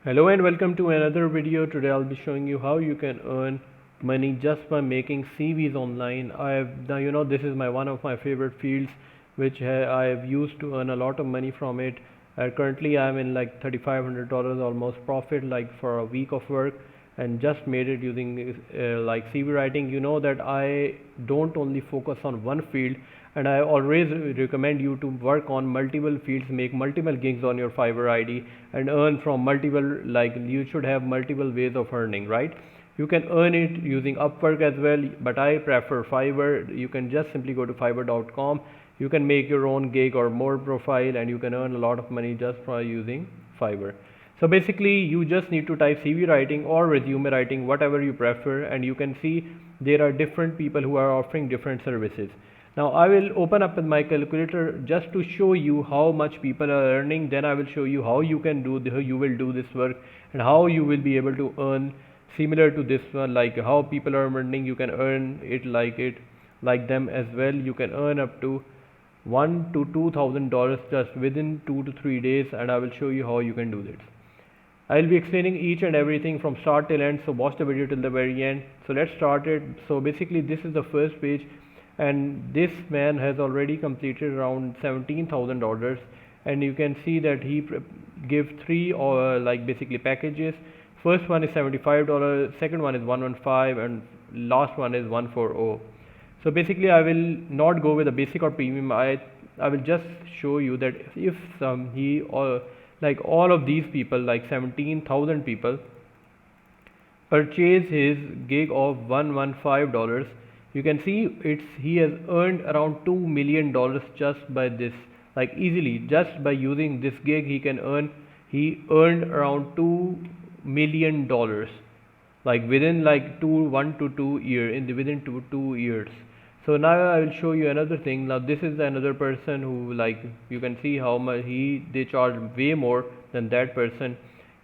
Hello and welcome to another video. Today I'll be showing you how you can earn money just by making CVs online. This is one of my favorite fields which I have used to earn a lot of money from it. Currently I'm in like $3,500 almost profit like for a week of work, and just made it using like CV writing. You know that I don't only focus on one field, and I always recommend you to work on multiple fields, make multiple gigs on your Fiverr ID and earn from multiple, like you should have multiple ways of earning, right? You can earn it using Upwork as well, but I prefer Fiverr. You can just simply go to fiverr.com. You can make your own gig or more profile, and you can earn a lot of money just by using Fiverr. So basically you just need to type CV writing or resume writing, whatever you prefer, and you can see there are different people who are offering different services. Now I will open up with my calculator just to show you how much people are earning. Then I will show you how you can do how you will do this work and how you will be able to earn similar to this one, like how people are earning. You can earn it like them as well. You can earn up to $1,000 to $2,000 just within 2 to 3 days, and I will show you how you can do this. I will be explaining each and everything from start till end, so watch the video till the very end. So let's start it. So basically this is the first page, and this man has already completed around $17,000, and you can see that he give three like basically packages. First one is $75, second one is $115, and last one is $140. So basically I will not go with the basic or premium. I will just show you that if he or like all of these people, like 17,000 people, purchase his gig of $115, you can see he has earned around $2 million just by this, like easily just by using this gig. He earned around $2 million like within like 1 to 2 years, within 2 years. So now I will show you another thing. Now this is another person who, like you can see how much they charge way more than that person.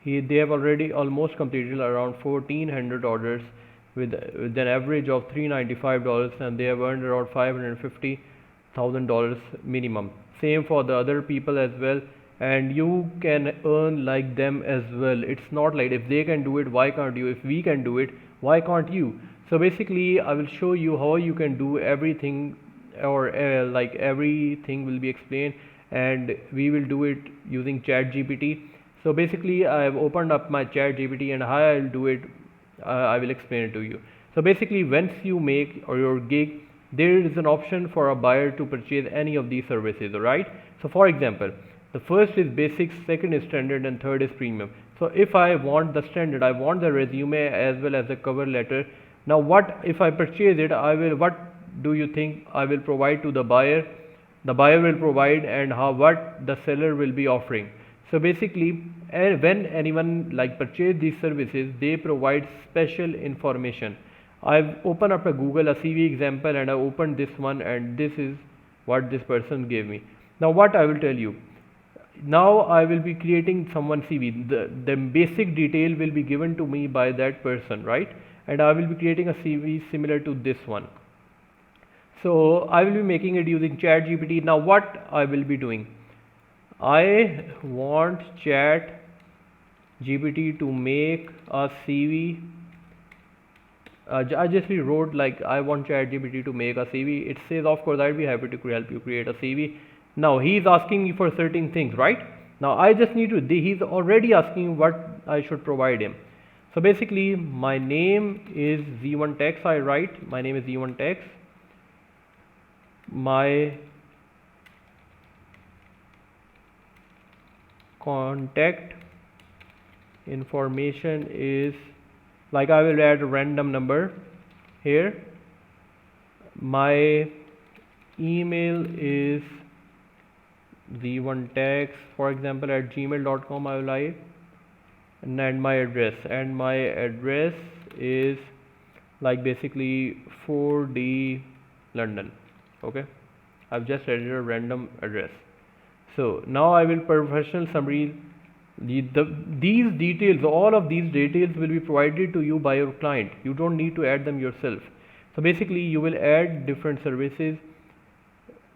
They have already almost completed around 1,400 orders with an average of $395, and they have earned around $550,000 minimum. Same for the other people as well, and you can earn like them as well. It's not like if they can do it, why can't you? If we can do it, why can't you? So basically I will show you how you can do everything, or like everything will be explained, and we will do it using ChatGPT. So basically I have opened up my ChatGPT, and how I will do it, I will explain it to you. So basically once you make or your gig, there is an option for a buyer to purchase any of these services, alright? So for example, the first is basic, second is standard, and third is premium. So if I want the standard, I want the resume as well as the cover letter. Now what if I purchase it, what do you think I will provide to the buyer? The buyer will provide, and what the seller will be offering. So basically when anyone like purchase these services, they provide special information. I've opened up a Google a CV example, and I opened this one, and this is what this person gave me. Now what I will tell you, now I will be creating someone CV. The basic detail will be given to me by that person, right? And I will be creating a CV similar to this one. So I will be making it using ChatGPT. Now what I will be doing, I want ChatGPT to make a CV. I just wrote like I want ChatGPT to make a CV. It says of course I'll be happy to help you create a CV. Now he's asking me for certain things, right? Now I just need to, he's already asking what I should provide him. So basically my name is Z1 Tex. I write my name is Z1 Tex. My contact information is, like I will add a random number here. My email is z1tex, for example, at gmail.com. I will write, and my address is like basically 4D London. Okay, I've just added a random address. So now I will professional summary. These details, all of these details will be provided to you by your client. You don't need to add them yourself. So basically you will add different services,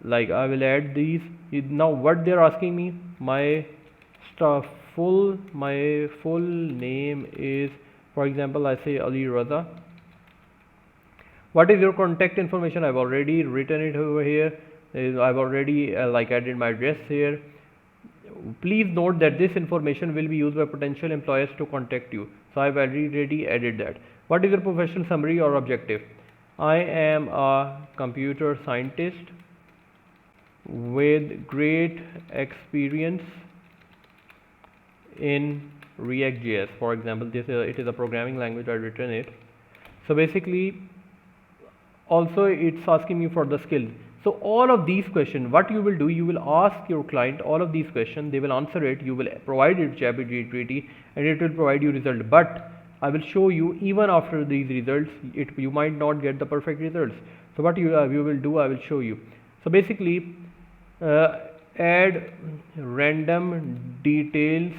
like I will add these. Now what they're asking me, my stuff my full name is, for example, I say Ali Raza. What is your contact information? I've already written it over here. I've already added my address here. Please note that this information will be used by potential employers to contact you. So I've already added that. What is your professional summary or objective? I am a computer scientist with great experience in React.js. For example, it is a programming language. I've written it. So basically, also it's asking me for the skill. So all of these questions, what you will do, you will ask your client all of these questions, they will answer it, you will provide it ChatGPT and it will provide you result. But I will show you, even after these results, you might not get the perfect results. So what you will do, I will show you. So basically, add random details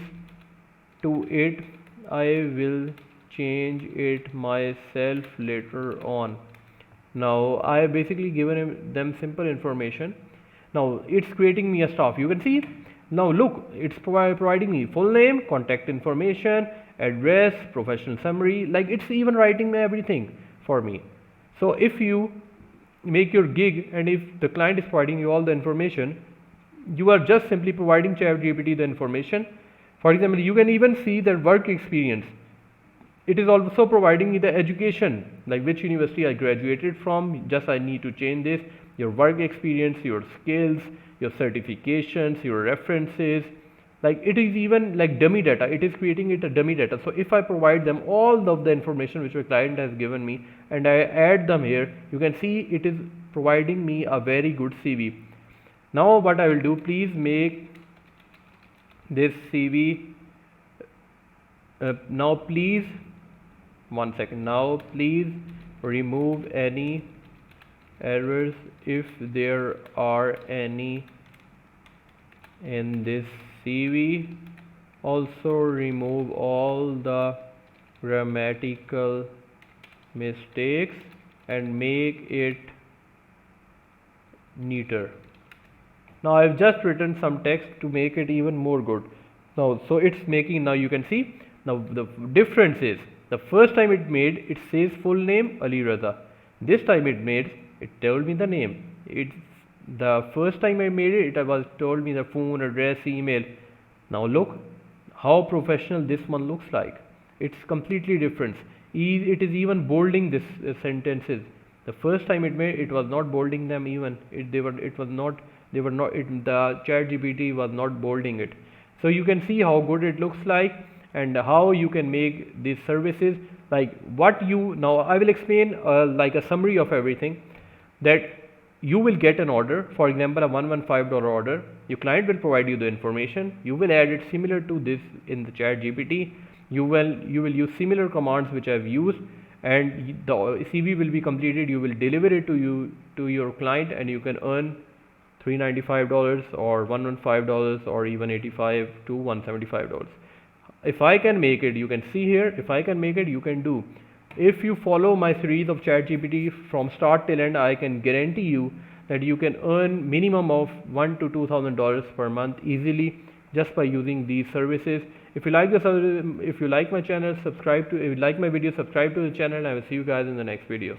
to it. I will change it myself later on. Now I have basically given them simple information. Now it's creating me a stuff. You can see, now look, it's providing me full name, contact information, address, professional summary, like it's even writing me everything for me. So if you make your gig and if the client is providing you all the information, you are just simply providing ChatGPT the information. For example, you can even see their work experience. It is also providing me the education, like which university I graduated from. Just I need to change this, your work experience, your skills, your certifications, your references. Like it is even like dummy data. It is creating it a dummy data. So if I provide them all of the information which my client has given me and I add them here, you can see it is providing me a very good CV. Now what I will do, please make this CV. Now please remove any errors if there are any in this CV. Also remove all the grammatical mistakes and make it neater. Now I've just written some text to make it even more good. Now so it's making, now you can see, now the difference is, the first time it made, it says full name Ali Raza. This time it told me the name. The first time I made it was told me the phone, address, email. Now look how professional this one looks like. It's completely different. It is even bolding this sentences. The first time it was not bolding them even. The ChatGPT was not bolding it. So you can see how good it looks like and how you can make these services. Like what you, now I will explain like a summary of everything. That you will get an order, for example a $115 order, your client will provide you the information, you will add it similar to this in the ChatGPT, you will use similar commands which I have used, and the CV will be completed, you will deliver it to your client and you can earn $395 or $115 or even $85 to $175. If I can make it, you can see here, if I can make it, you can do. If you follow my series of ChatGPT from start till end, I can guarantee you that you can earn minimum of $1,000 to $2,000 per month easily just by using these services. If you like if you like my channel, subscribe to, if you like my video, subscribe to the channel, and I will see you guys in the next video.